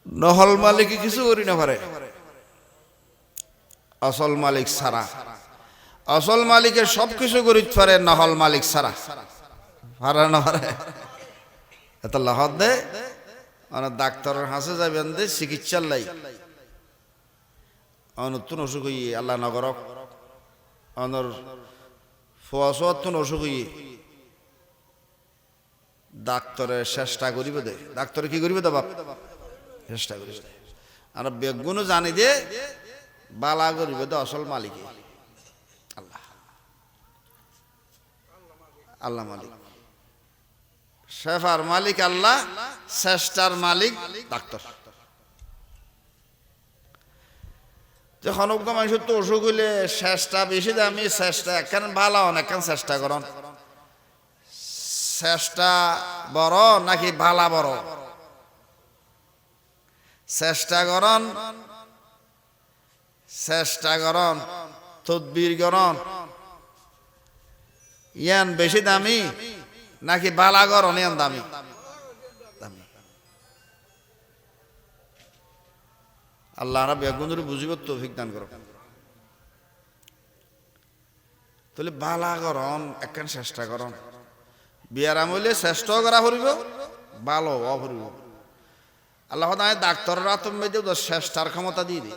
নহল মালিক কিছু করি না পারে আসল মালিক ছাড়া। আসল মালিকের সবকিছু করিতে পারে, নহল মালিক ছাড়া পারে না পারে। এত লাহত দে অনেক ডাক্তারের হাসে যাবেন দে চিকিৎসার লাই নতুন অসুখ হইয়ে আল্লাহ নগরক অনর ফুয়াশন অসুখ হইয়ে ডাক্তারের চেষ্টা করিব দে। ডাক্তারে কি করিব দে বাপ? চেষ্টা করিব দে। আর বেগুনও জানি দে বালা করিব দে আসল মালিকে আল্লাহ। আল্লাহ মালিক, শেফার মালিক আল্লাহ, চেষ্টার মালিক ডাক্তার। যখন মানুষের তো অসুখ হইলে চেষ্টা বেশি দামি, চেষ্টা একখান ভালো একখান চেষ্টা করন। চেষ্টা বড় নাকি ভালা বড়? চেষ্টা করন, চেষ্টা করন, তদবির করন, ইয়ান বেশি দামি নাকি বালা করন ইয়ান দামি? আল্লাহ বেগুনের বুঝিব তৌফিক দান করো। তাহলে বালা করন একখান চেষ্টা করন। বিয়ার আমলে চেষ্টাও করা ফুরিব, ভালো ফুরিব। আল্লাহ ডাক্তাররা তুমি চেষ্টার ক্ষমতা দিয়ে দিই,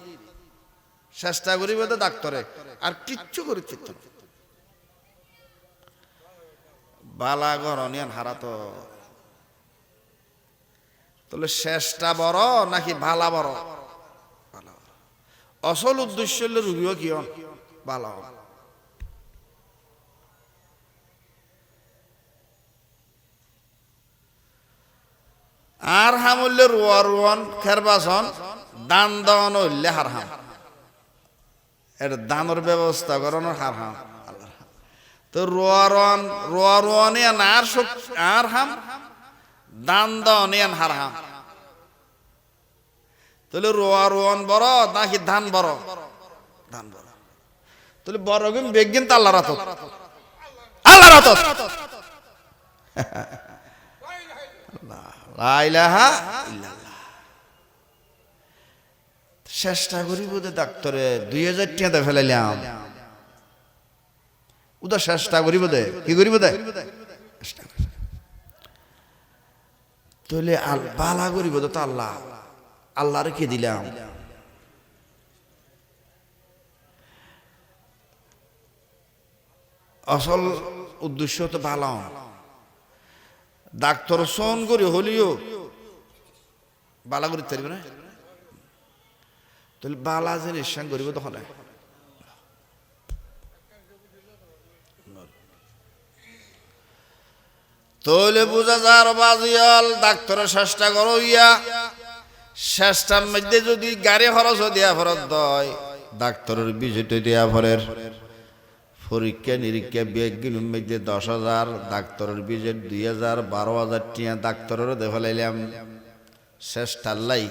চেষ্টা করিব তো ডাক্তারে আর কিচ্ছু করি চিত্ত বালা গরনিয়ান হারাতো। তাহলে চেষ্টা বড় নাকি ভালা বড়? আসল উদ্দেশ্য হলে রুগীও কি হন ভালো। আর হাম হইলে রোয়া রোয়ান খেরবাসন দান দান হইলে হার হাম। এটা দানের ব্যবস্থা করানোর হার হাম। তো রোয়া রোয়ানে আর হাম, দান দানে হার হাম। তাহলে রোয়া রোয়ান বড় নাকি ধান বড়? ধান বড়। তাহলে বড় কিন্তু বেগিন তো আল্লাহর হাতত, আল্লাহর হাতত। লা ইলাহা ইল্লাল্লাহ। চেষ্টা করিব দে ডাক্তারে 2000 টাকা ফেলাইলাম, উদা চেষ্টা করিব দে। কি করিব দে? তাহলে বালা করিব তো আল্লাহ, আল্লাহরে কি দিলাম? আসল উদ্দেশ্য তো ভালো। ডাক্তার সন করি হলিও বালা করি তারিব না। তাহলে বালা জিনিস করিব তখন তাহলে বুঝা যার বাজিয়াল ডাক্তারের চেষ্টা করো ইয়া। চেষ্টার মধ্যে যদি গাড়ি খরচ দিয়া ফরত দয়, ডাক্তারের বিজেট দিয়া ফরের পরীক্ষা নিরীক্ষা বেগগুলোর মধ্যে 10,000, ডাক্তারের বিজেট 2,000, 12,000 টিয়া ডাক্তারেরও দেখালাইলাম। চেষ্টার লাই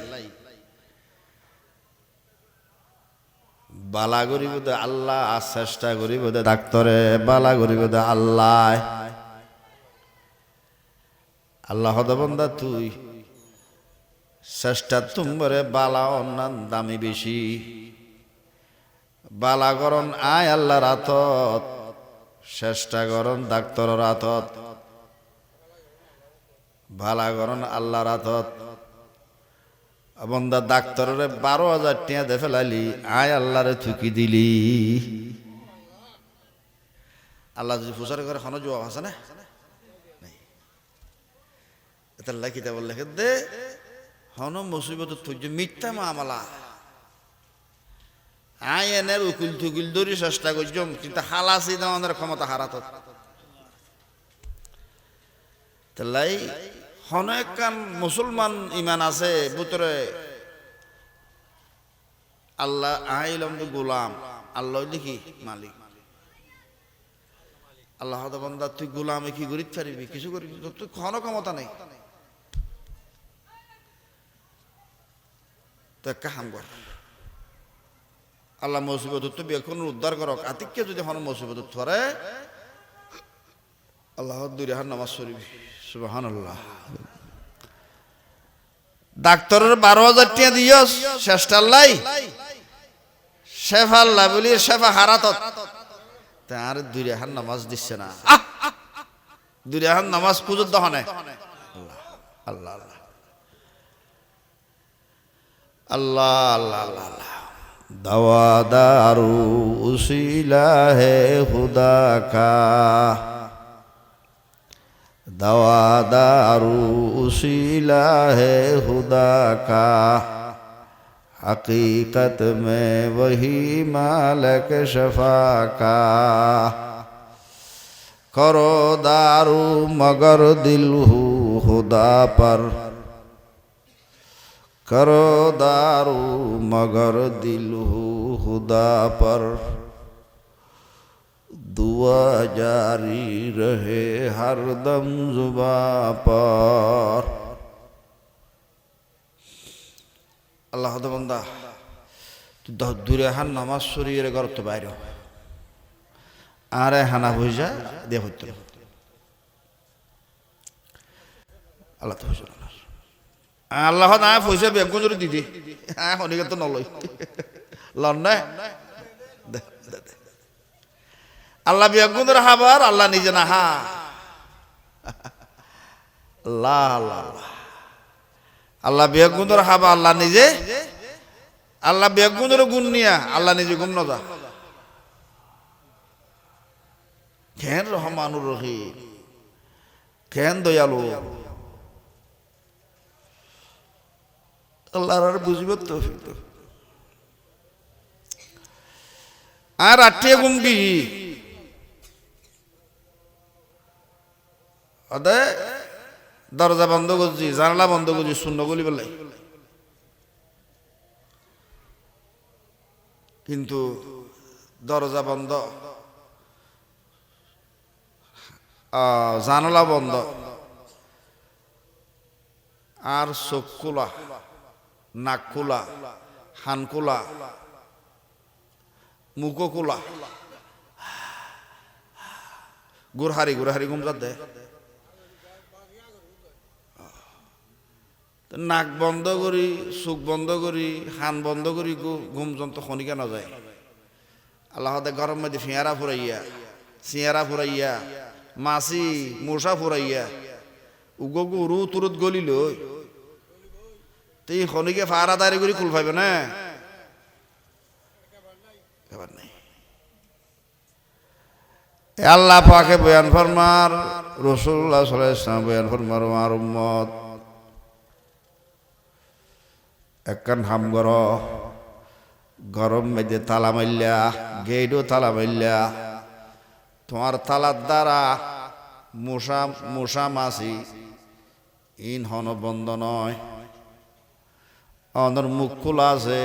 বালা করিব দে আল্লাহ, চেষ্টা করিব দে ডাক্তারে, বালা করিব দে আল্লাহ। আল্লাহ বন্দা তুই চেষ্টা তুমরে বালা অন্যান দামি বেশি। বালা করন আয় আল্লাহর হাতত, চেষ্টা করন ডাক্তারের হাতত, বালা করন আল্লাহর হাতত। বন্দা ডাক্তারের 12,000 টাকা দে ফেলালি, আয় আল্লাহরে থুকি দিলি। আল্লাহ যদি ফুসার করে খানো জবাব আছে না? আল্লাহ কিতাব লেখে দে হন মুসিবত তুই মিথ্যা মামলা আয় এনের উকিল থুকিল ধরি চেষ্টা করছম, কিন্তু হালাসি দেওয়ার ক্ষমতা হারাত। তাই হন একখান মুসলমান ইমান আছে ভিতরে আল্লাহ আইলম গোলাম, আল্লাহ দেখি মালিক। আল্লাহ বান্দা তুই গোলামে কি করিতে পারিবি? কিছু করিবি তুই কোনো ক্ষমতা নেই। আল্লাহ মুসিবত এখন উদ্ধার করক। আতিককে যদি হন মুসিবত ধরে আল্লাহ দুই রেহার নামাজ শরীফ সুবহানাল্লাহ। ডাক্তারের 12,000 টাকা দিয়স শেষটাল্লাই শেফা আল্লাহ বলি শেফা হারাত তার 2 রেখার নামাজ দিচ্ছে না 2 রেখার নামাজ পুজোর দহনে আল্লাহ আল্লাহ আল্লাহ আল্লাহ আল্লাহ আল্লাহ दवा दारू उसीला है खुदा का दवा दारू उसीला है खुदा का हकीकत में वही मालिक शफा का करो दारू मगर दिल हूँ खुदा पर करो दारू मगर दिल हूँ खुदा पर दुआ जारी रहे हर दम जुबां पर আল্লাহ বান্দা তুই দূরে হান নামাজ শরীরে ঘর তো বাইরে আরে হানা বুঝা দিয়ে হইতো আল্লাহ তো আল্লাহ না পয়সা বেগুন যদি দিদি হ্যাঁ অনেকে তো নলই লন না আল্লাহ বেগুনের হাবার আল্লাহ নিজে না হা আল্লাহ আল্লাহ আল্লাহ বেগুনের হাবা আল্লাহ নিজে আল্লাহ বেগুনের গুণ নিয়া আল্লাহ নিজে গুণ না কেন রহমানুর রহিম কেন দয়ালু আল্লাহর আর বুঝিবার তৌফিক দাও আর আটে গুমবি আদে দরজা বন্ধ করছি জানালা বন্ধ করছি শূন্য গলি বলে কিন্তু দরজা বন্ধ জানালা বন্ধ আর চোখ খোলা নাক খোলা হান খোলা মুখ খোলা গুরহারি গুরহারি ঘুম যাতে নাক বন্ধ করি চোখ বন্ধ করি হান বন্ধ করি ঘুম যন্ত্র খনিকা না যায় আল্লাহ গরম মধ্যে ফিয়ারা ফুরাইয়া চিয়ারা ফুরাইয়া মাছি মশা ফুরাইয়া উগো রু তুরত গলিল তুই খনিকে ফারা দাঁড়ি করে কুল পাইবে না এবার নাই আল্লাহ পাকে বয়ান ফরমার রাসূলুল্লাহ সাল্লাল্লাহু আলাইহি ওয়াসাল্লাম বয়ান ফরমার আমার উম্মত একখান হাম গর গরম মেঝে তালা মাইল্লা গেইডও তালা মাইল্লা তোমার তালার দ্বারা মশা মশা মাছি ইন হন বন্ধ নয় অনর মুখ খোলা আছে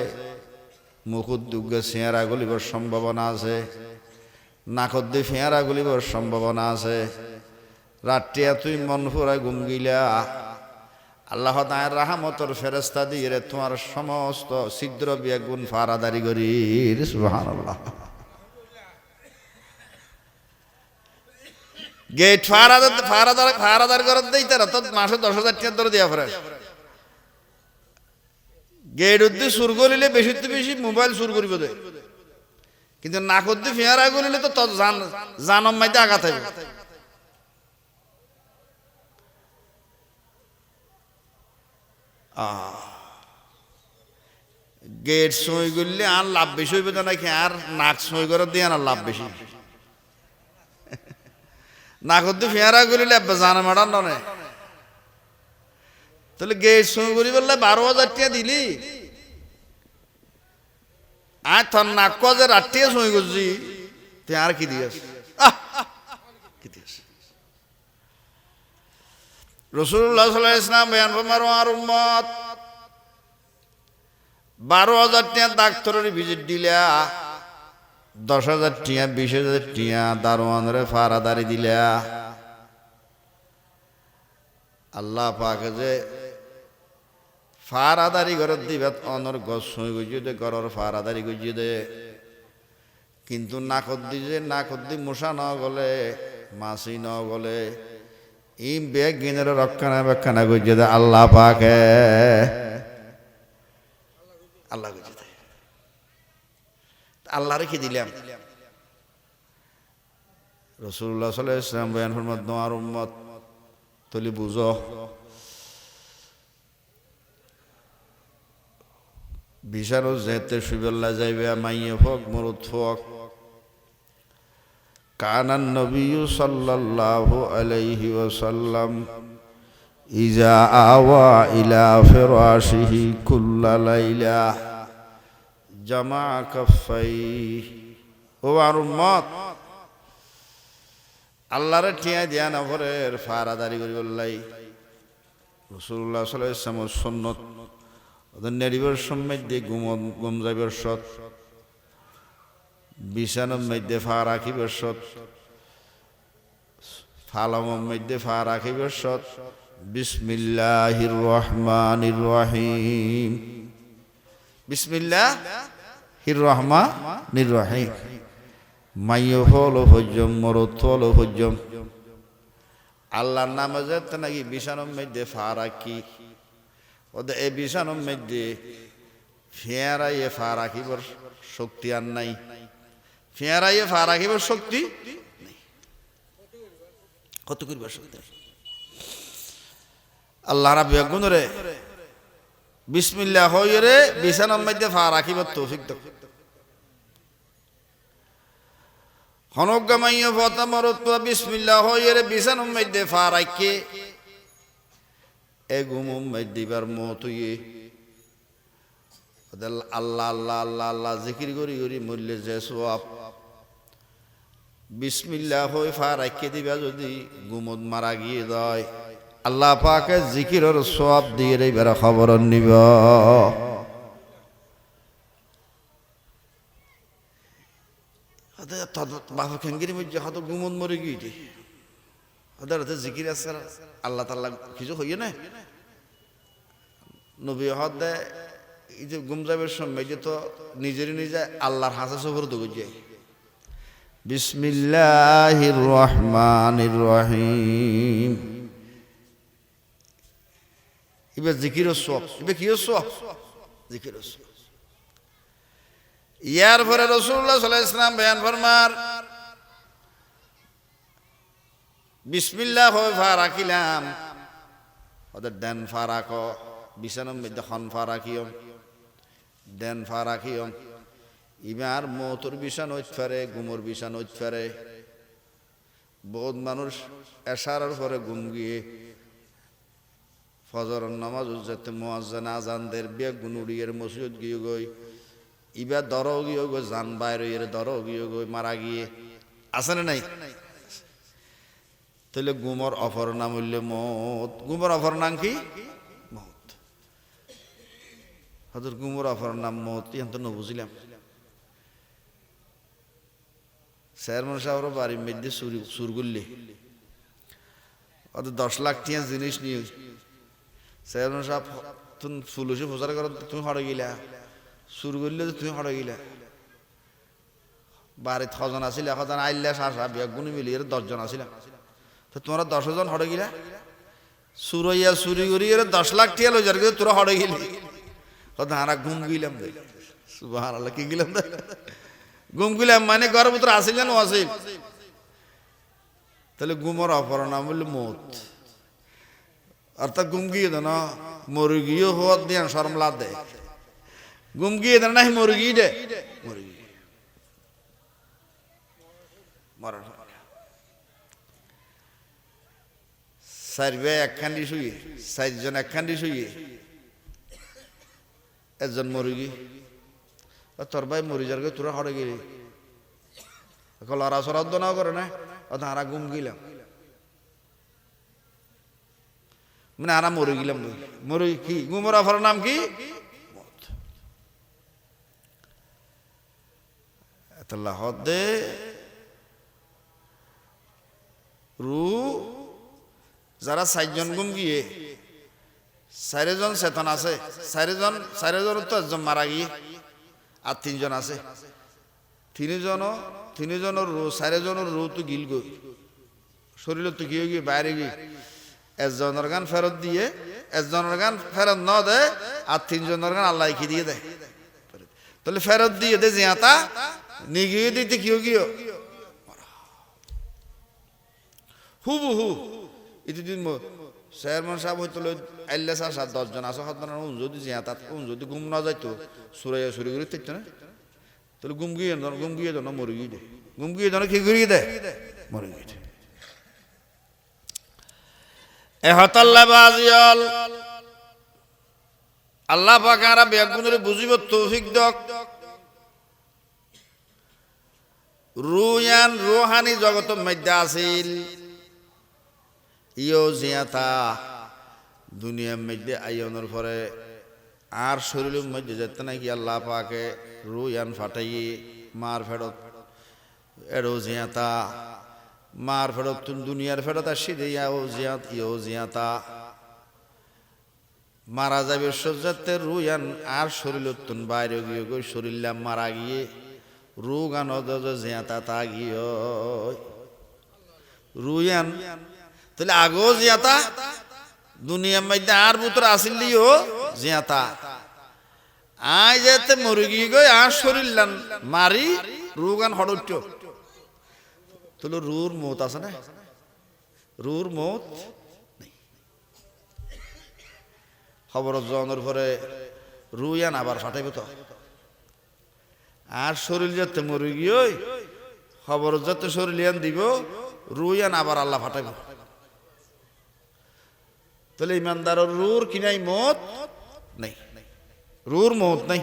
মুখ উদ্যোগে চেয়ারা গলিবার সম্ভাবনা আছে নাকত দিয়ে ফেয়ারা গলিবার সম্ভাবনা আছে রাত্রিয়া তুই মন ফুরায় ঘুম গিলা আল্লাহ তাআলার রাহমতের ফেরেশতা দিয়ে তোমার সমস্ত ছিদ্র বেগুন ফারাদারি করি সুবহানাল্লাহ গেট ফারাদার করে দেই তারা তো মাসে 10,000 টাকা ধরে দেয়া পড়ে গেট উদ্দি সুর করিলে বেশি তো বেশি মোবাইল সুর করিব দে কিন্তু নাকত দিয়ে ফেয়ারা করিলে তো তোর জানম মাইতে আঘাত হবে গেট সই করলে আর লাভ বেশি হইবে তো নাকি আর নাক সই করে দিয়ে আর লাভ বেশি নাকত দিয়ে ফেয়ারা করিলে জানা মাডান নয় তাহলে গেট সই করি বললে 12,000 টাকা দিলি আর তোর নাক যে রাত্রিয়ে সই করছি তুই আর কি দিয়েছ কি দিয়েছ রাসূলুল্লাহ সাল্লাল্লাহু আলাইহি ওয়াসাল্লাম বয়ান ফরমার আর উম্মত 12,000 টাকা ডাক্তারের ভিজিট দিলা 10,000 টাকা 20,000 টাকা দারোয়ানরে ফারাদারি দিলা আল্লাহ পাকে যে ফারাদারি ঘর দিবে অনর গছ সই গুজিয়ে দে ঘরের ফারাদারি গুজিয়ে দে কিন্তু নাকত দি মশা ন গলে মাছি ন গলে এই বেগ গিনের রক্ষণা বেক্ষণা গুজিয়ে দে আল্লাহ পাকে আল্লাহ কইছে তাই আল্লাহরে কি দিলাম রাসূলুল্লাহ সাল্লাল্লাহু আলাইহি ওয়াসাল্লাম বয়ান ফরমাত তোমার উম্মত তলি বুঝো বিশারও যেতে শুইবেল্লা যাইবে মাইয়ে ফক মরুদ ফক কানান নবী সাল্লাল্লাহু আলাইহি ওয়াসাল্লাম ইজা আওয়া ইলা ফিরাশিহি কুল্লা লাইলা জামা কাফাই ও আর উম্মত আল্লাহরে ঠিয়া দিয়া না ভরের ফারাদারি করি বললাই রাসূলুল্লাহ সাল্লাল্লাহু আলাইহি ওয়াসাল্লামের সুন্নাত ওদের নেরিবের সম্মধ্যে গুম যাইবের সৎ বিছানোর মধ্যে ফা রাখিবের সৎ ফালামের মধ্যে ফা রাখিবের সৎ বিসমিল্লাহির রহমানির রহিম বিসমিল্লাহির রহমানির রহিম মাইয় হল হজ্জম মরত হল হজ্জম আল্লাহর নামে যেতে নাকি বিছানোর মধ্যে ফা রাখি ওদের এই বিছানোর মধ্যে ফেয়ারাইয়ে ফা রাখিবার শক্তি আর নাই ফেয়ারাইয়ে ফা রাখিবার শক্তি নেই কত করিবার শক্তি আল্লাহ রাব্বি গুণরে বিসমিল্লাহ হইয়ে রে বিছানোর মধ্যে ফা রাখিবার তৌফিক দাও হনজ্ঞামাইয়া ফতা মরত বিসমিল্লাহ হইয়ে রে বিছানোর মধ্যে ফা রাখে এগুমুম দিবার মতুয়ে আল্লাহ আল্লাহ আল্লাহ আল্লাহ জিকির করি করি মূল্যের যে সওয়াব বিসমিল্লাহ হই ফা রাখে দিবা যদি গুমত মারা গিয়ে যায় আল্লাহ পাকে জিকিরের সওয়াব দিয়ে এবার খবর নিব বাবা খেঙ্গিরি মধ্যে হয়তো গুমত মরে গিয়ে ওদের হাতে জিকির আছে আল্লাহ তাল্লাহ কিছু হইয়ে না নবী হদ দেয় এই যে গুমজাবের সময় যে তো নিজেরই নিজে আল্লাহর হাসা সফর তো যায় বিসমিল্লাহির রহমানির রহিম এবার জিকির সব এবার কি সব জিকির সব ইয়ার পরে রাসূলুল্লাহ সাল্লাল্লাহু আলাইহি ওয়াসাল্লাম বয়ান ফরমার বিসমিল্লাহ হয়ে ফা রাখিলাম ওদের দেন ফা রাখো বিছানোর মধ্যে খন ফা রাখিও দেন ফা রাখিও ইমার মৌতর বিছান হইতে পারে গুমর বিছান হইতে পারে বহুত মানুষ এশারার পরে গুম গিয়ে ফজরের নামাজ যেতে মুয়াজ্জিন আজানদের বেগ গুনুড়িয়ের মসজিদ গিয়ে গই ইবা দরও গিয়ে গো জান বাইরে এর দরও গিয়ে গই মারা গিয়ে আছে না নাই তাহলে গুমর অপর নাম হইলে মত গুমর অপর নাম কি মত হযরত গুমর অপর নাম মত এখন তো বুঝিলাম চেয়ারম্যান সাহেবের বাড়ির মধ্যে সুর গুললি ওদের 10 লাখ টাকা জিনিস নিয়ে চেয়ারম্যান সাহেব তুমি পুলিশে প্রচার করো তুমি হড়ে গিলা সুর গুললে তুমি হড়ে গিলা বাড়িতে কজন আছিল এখন আইল্লা শাসা বিয়া গুনি মিলিয়ে 10 জন আছিল তো তোমরা 10 জন হড়ে গিলা সুরইয়া চুরি করিয়ে 10 লাখ টাকা লই যার তোরা হড়ে গিলি কথা হারা ঘুম গিলাম সুবহানাল্লাহ কি গিলাম গুম গিলাম মানে ঘরের ভিতরে আসিল না আসিল তাহলে গুমর অপর নাম হইল মত অর্থাৎ গুম গিয়ে দেন মুরগিও হওয়ার দিয়ে শরম লাদ দেয় গুম গিয়ে দেন না মুরগি দে মুরগি মরার সার্ভে একখানি শুয়ে 4 জন একখানি শুয়ে একজন মুরগি তোর ভাই মরি যার তোরা হড়ে গেলি লড়া সরাদ্দ না করে না হারা গুম গিলাম মানে হারা মরে গেলাম মরে কি গুমর অফার নাম কি হদে রু যারা 4 জন গুম গিয়ে 4 জন চেতন আছে 4 জন তো একজন মারা গিয়ে আর 3 জন আছে 3 জনের রু 4 জনের রু তো গিল গই শরীর তো গিয়ে গিয়ে বাইরে গিয়ে একজনের গান ফেরত দিয়ে একজনের গান ফেরত ন দেয় আর 3 জনের গান আল্লাহ কি দিয়ে দেয় তাহলে ফেরত দিয়ে দে জিয়াতা নিগিয়ে দিতে কিও কিও হুবু হু ইতিদিন চেয়ারম্যান সাহেব হয়তো আইলে 7-10 জন আছে যদি জিয়াতা যদি ঘুম না যাইতো সুরাইয়া সুরি করে থাকতো না তাহলে ঘুম গিয়ে জন মরে গিয়ে দে ঘুম গিয়ে জন কি করিয়ে দেয় মরে গিয়ে দে এ হতাল্লা বাজিয়াল আল্লাহ পাক আরা বেগুনের বুঝিব তৌফিক দক রুয়ান রুহানি জগত মধ্যে আছিল ইয়ো জিয়াতা দুনিয়ার মধ্যে আইয়নের পরে আর শরীরের মধ্যে যেতে নাকি আল্লাহ পাকে রুয়ান ফাটাইয়ে মার ফেরত এড়ো জিয়াতা মার ফেরত তুন দুনিয়ার ফেরত আসি দিয়া ও জিয়াত ইয়ো জিয়াতা মারা যাবে সজ্জাতে রুয়ান আর শরীর তুন বাইরে গিয়ে গই শরীর মারা গিয়ে রু গান জিয়াতা তা গিয়ে রুয়ান তাহলে আগো জিয়াতা দুনিয়ার মধ্যে আর পুত্র আসিলিও জিয়াতা আই যেতে মরে গিয়ে গই আর শরীর মারি রু গান হড়ট তাহলে রুর মত আছে না রুর মত খবর জনের পরে রুয়ান আবার ফাটাইব তো আর শরীর যাতে মরে গিয়ে খবর যাতে শরীর দিব রুয়ান আবার আল্লাহ ফাটাইব তাহলে ইমানদারের রুর কি নাই মত নাই রুর মত নাই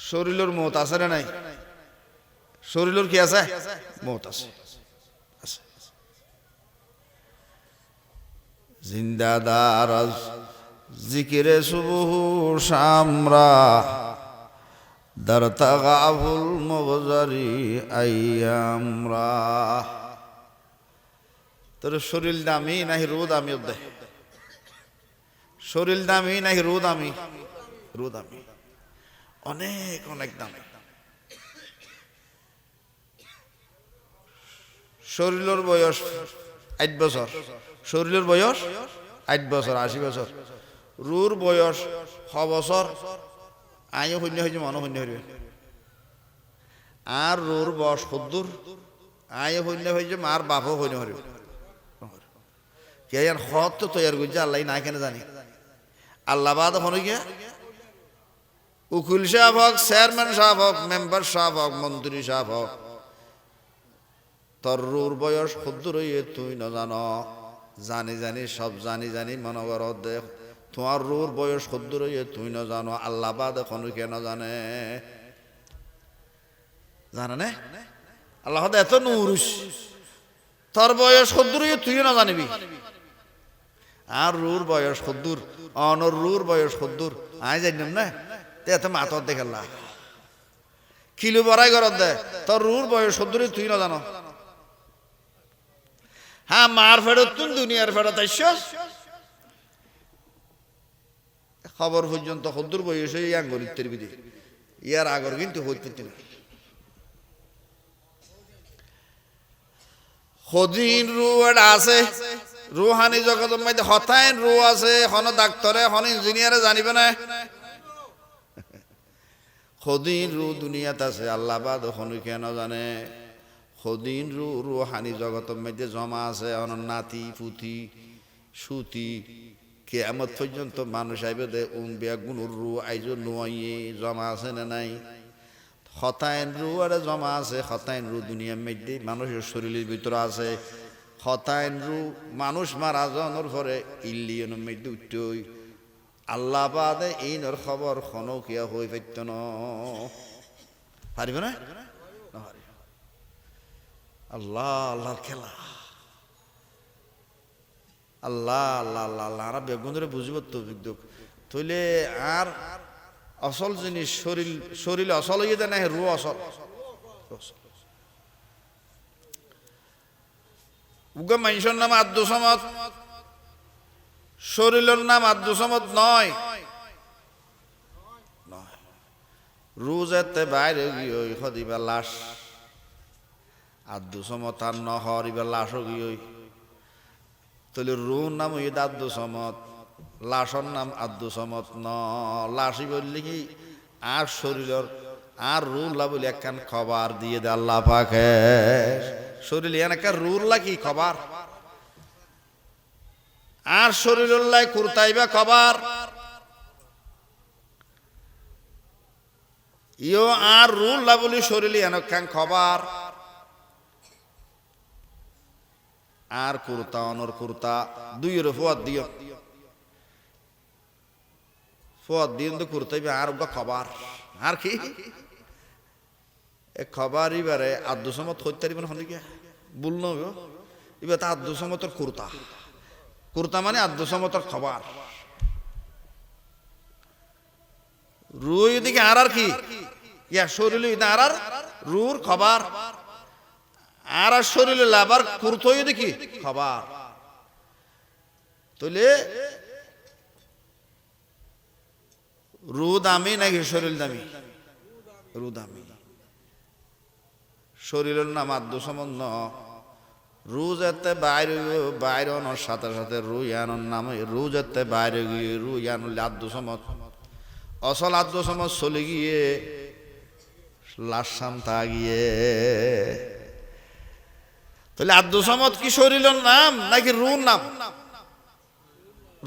শরীরের মত আছে না নাই শরীরের কি আছে মত আছে জিন্দাদার জিকিরে সুবহ শামরা দার তাগাফুল মগজারি আইয়ামরা তোর শরীর দামি নাহি রু দামি শরীর দামি নাহি রু দামি রু দামি অনেক অনেক দামি শরীরের বয়স 8 বছর শরীরের বয়স 8 বছর 80 বছর রুর বয়স 6 বছর আয়ও শূন্য হয়েছে মনো শূন্য হইবে আর রুর বয়স 70 আয়ও শূন্য হয়েছে মার বাপও শূন্য হইবে কে খত তো তৈরি করছে আল্লাহ না কেন জানি আল্লাহ বাদ হলো গিয়া উকিল সাহেব হোক চেয়ারম্যান সাহেব হোক মেম্বার সাহেব হোক মন্ত্রী সাহেব হোক তোর রুর বয়স 70 হইয়ে তুই না জানো জানি জানি সব জানি জানি মনে কর দেখ তোমার রুর বয়স 70 হইয়ে তুই না জানো আল্লাহ বাদ এখন কেন জানে জানে না আল্লাহ এত নুরুস তোর বয়স 70 হইয়ে তুই না জানিবি আর রুর বয়স 70 অনর রুর বয়স 70 আই জানিম না তে এত মাতর দেখাল্লা কিলো বড়াই করত দে তোর রুর বয়স 70 তুই না জানো হ্যাঁ মার ফেরত তুই দুনিয়ার ফেরত আইসস খবর পর্যন্ত 70 বয়স হয়ে আঙ্গরিতের বিধি ইয়ার আগর কিন্তু হইতে না খদিন রু আছে রুহানি জগতের মধ্যে হতায়ন রু আছে হন ডাক্তারে হন ইঞ্জিনিয়ারে জানিবে না খদিন রু দুনিয়াতে আছে আল্লাহ বাদ হন কেন জানে খদিন রু রুহানি জগতের মধ্যে জমা আছে হন নাতি পুতি সুতি কিয়ামত পর্যন্ত মানুষ আইবে দে বিয়া গুনুর রু আইজো নুয়ে জমা আছে না নাই হতায়ন রু আর জমা আছে হতায়ন রু দুনিয়ার মধ্যে মানুষের শরীরের ভিতরে আছে হতায়ন রু মানুষ মারা জনের পরে ইল্লিয়নের মধ্যে উঠই আল্লাহ বাদে এইনর খবর খনো কিয়া হই পাইত ন পারিবে না আল্লাহ আল্লাহর খেলা আল্লাহ আল্লাহ আল্লাহ আল্লাহ আর বেগুনরে বুঝিব তো তইলে আর আসল জিনিস শরীর শরীর আসল হইতে না রু আসল উগা মানুষের নাম আব্দুল সামাদ শরীরের নাম আব্দুল সামাদ নয় রোজাতে বাইরে গিয়ে হদিবা লাশ আব্দুল সামাদ আর নহর ইবা লাশও গিয়ে তাহলে রুর নাম হইতে আব্দুল সামাদ লাশর নাম আব্দু সমত ন লাশি বললি কি আর শরীরের আর রুল্লা বলে একখান খবর দিয়ে দে আল্লাহ পাকে শরীর একটা রুল্লা কি খবর আর শরীরুল্লাহ কুরতাইবা খবর ইও আর রুল্লা বলি শরীর একখান খবর আর কুর্তা অনর কুর্তা দুইয়ের ফুয়াদ দিও ফুয়াদ দিন তো কুর্তাইবে আর খবর আর কি এ খবর এবারে আব্দু সমত হইতে পারিবেন হলিকে বলল এবার তা আব্দু সমতর কুর্তা কুর্তা মানে আব্দু সমতর খবর রুই দিকে আর কি ইয়া শরীর আর আর রুর খবর আর আর শরীরে লাভার কুর্তই দেখি খবর তাহলে রু দামি নাকি শরীর দামি রু দামি শরীরের নাম আদ্য সম্বন্ধ রু যেতে বাইরে বাইরনোর সাথে সাথে রুইয়ানোর নাম রু যেতে বাইরে গিয়ে রুইয়ানোর আদ্য সমত অসল আদ্য সমত চলে গিয়ে লাশাম তা গিয়ে তাহলে আব্দু সমদ কি শরীরের নাম নাকি রুর নাম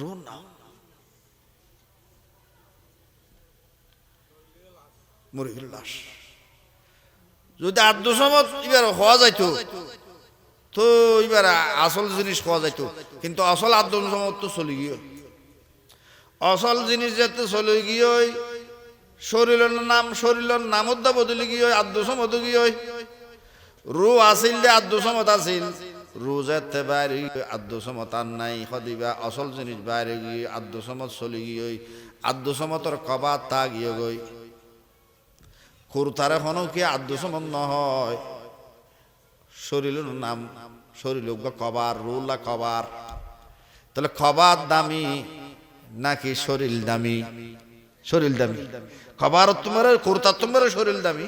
রুর নাম মুরগির লাশ যদি আব্দু সমদ এবার হওয়া যাইতো তো এবার আসল জিনিস হওয়া যাইতো কিন্তু আসল আব্দু সমদ তো চলে গিয়ে আসল জিনিস যেতে চলে গিয়ে শরীরের নামত বদলে গিয়ে আব্দু সমদ গিয়ে রু আসিল দে আব্দু সমত আসিল রু যেতে বাইরে আব্দু সমত আর নাই সদিবা আসল জিনিস বাইরে গিয়ে আব্দু সমত চলে গিয়ে আব্দু সমতর কবা তা গিয়ে গই কুর্তার এখনো কি আব্দু সমত নহয় শরীরের নাম শরীর কবার রুলা কবার তাহলে খবর দামি নাকি শরীর দামি শরীর দামি খবর তোমার কুর্তা তোমার শরীর দামি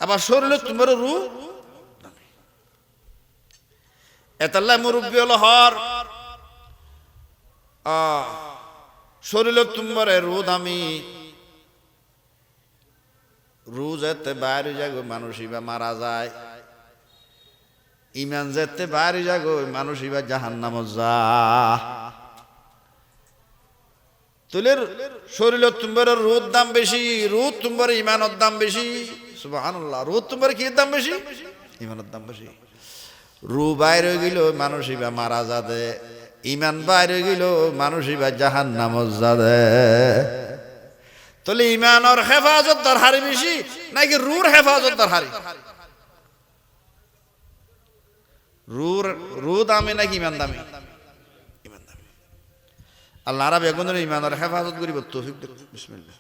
আবার শরীরে তোমার রু এতাল্লা মুরব্বী হলো হর শরীরে তোমার রু দামি রু যেতে বাইরে যাগো মানুষ ইবা মারা যায় ইমান যেতে বাইরে যাগো মানুষ ইবা জাহান্নাম যা তুলের শরীরে তোমার রুর দাম বেশি রু তোমার ইমানের দাম বেশি সুবহানাল্লাহ রু তোমার কি দাম বেশি ইমানের দাম বেশি রু বাইরে গেল মানুষ ইবা মারা যাবে ইমান বাইরে গেল মানুষ ইবা জাহান্নাম যাবে তাহলে ইমানের হেফাজত তার হারি বেশি নাকি রুর হেফাজত তার হারি রু দামি নাকি ইমান দামি ইমান দামি আল্লাহ রাব্বুল বেগুনের ইমানের হেফাজত করিব তৌফিক দেন বিসমিল্লাহ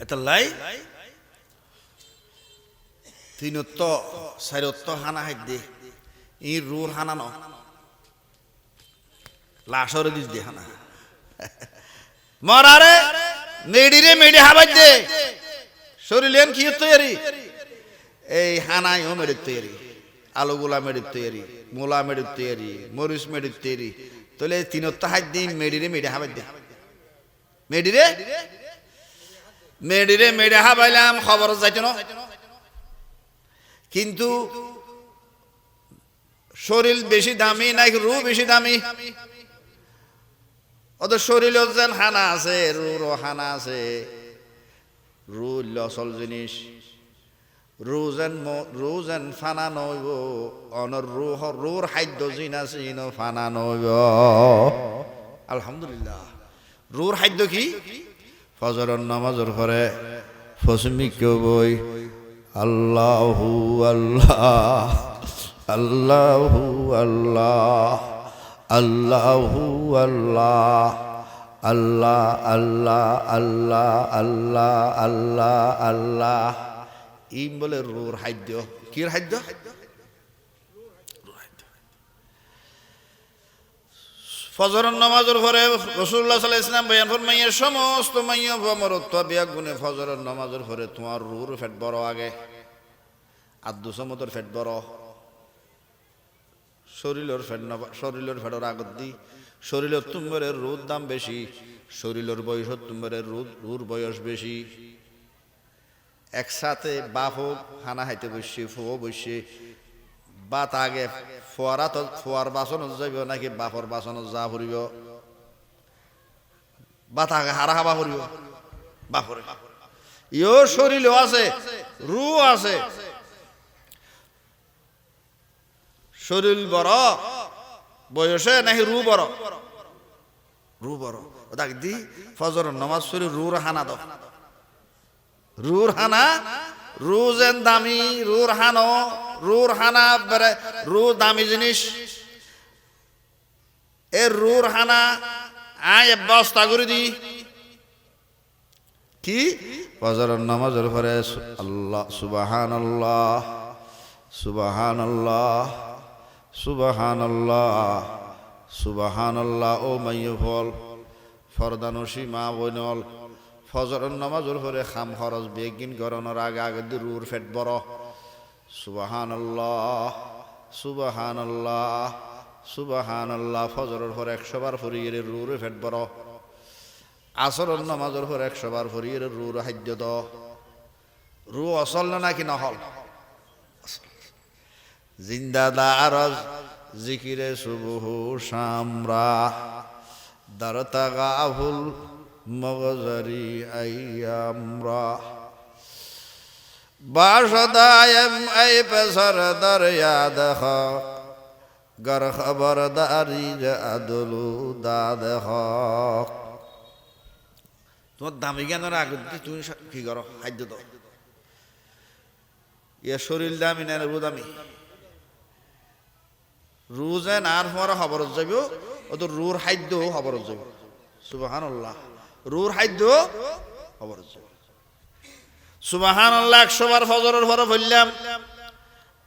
এটা লাই তিনত্ব চারত্ব হানা হাত দে ই রুর হানা ন লাশরে দিস দে হানা মরারে মেডিরে মেডি হাবাই দে শরীরেন কি তৈরি এই হানাই ও মেডির তৈরি আলুগুলা মেডির তৈরি মূলা মেডির তৈরি মরিচ মেডির তৈরি তাহলে তিনত্ব হাত দিন মেডিরে মেডি হাবাই দে মেডিরে মেডিরে মেডি হাবাইলাম খবর যাইতো না কিন্তু শরীর বেশি দামি নাকি রু বেশি দামি ওদের শরীরে যেন হানা আছে রুরও হানা আছে রু আসল জিনিস রু যেন ফানা নইব অনর রুর খাদ্য জিনা চিন ফানা নইব আলহামদুলিল্লাহ রুর খাদ্য কি ফজরের নামাজের পরে ফসমি কেউ বই আল্লাহু আল্লাহ আল্লাহু আল্লাহ আল্লাহু আল্লাহ আল্লাহ আল্লাহ আল্লাহ আল্লাহ আল্লাহ আল্লাহ ইম বলে রুর খাদ্য কি খাদ্য ফজরের নামাজের পরে রাসূলুল্লাহ সাল্লাল্লাহু আলাইহি ওয়াসাল্লাম বয়ান ফরমাইয়া সমস্ত মাইয়া মরত বিয়া গুনে ফজরের নামাজের পরে তোমার রুর ফেট বড় আগে আদু সমতর ফেট বড় শরীরের ফেট শরীরের ফেটর আগত দি শরীরের তুম্বরের রোদ দাম বেশি শরীরের বয়স তুম্বরের রুর বয়স বেশি একসাথে বাপ হোক খানা খাইতে বসছে ফুও বসছে বাত আগে ফোয়ারা তো ফোয়ার বাসনত যাইব নাকি বাপর বাসনত যা ফুরিব বাত আগে হারা খাবা ফুরিব বাপরে ইও শরীরও আছে রু আছে শরীর বড় বয়সে নাকি রু বড় রু বড় দেখ দি ফজর নামাজ পড়ি রুর হানা দাও রুর হানা রু যেন দামি রুর হানো রুর হানা রু দামি জিনিস এর রুর হানা আয় বস্তা করে দি কি ফজর নামাজের পরে আল্লাহ সুবহানাল্লাহ সুবহানাল্লাহ সুবহানাল্লাহ সুবহানাল্লাহ ও মাইয়ফল ফরদানসি মা বইনল ফজর নামাজের পরে খাম খরচ বেগিন গরনের আগে আগে রুর ফেট বড় সুবহানাল্লাহ সুবহানাল্লাহ সুবহানাল্লাহ ফজরের পরে 100 বার ফুরিয়ে রুর ফেট বড় আসরের নামাজের পরে 100 বার ফুরিয়ে রুর হাদ্য দ রু অসল নাকি নহল জিন্দাদার জিকিরে সুবহ শামরা দারতাগাহুল মগজরি আইয়ামরা বাশদায়ম আই পেসর দরিয়া দেখ গর খবরদারি আদলু দাদ হক তোমার দামি জ্ঞানের আগে তুমি কি করো খাদ্য দাও ইয়ে শরীর দামি না রু দামি রু যেন আর হওয়ার খবর যাব ও তো রুর খাদ্য খবর যাব সুবহানাল্লাহ রুর খাদ্য খবর যাব সুবহানাল্লাহ 100 বার ফজরের পরে পড়লাম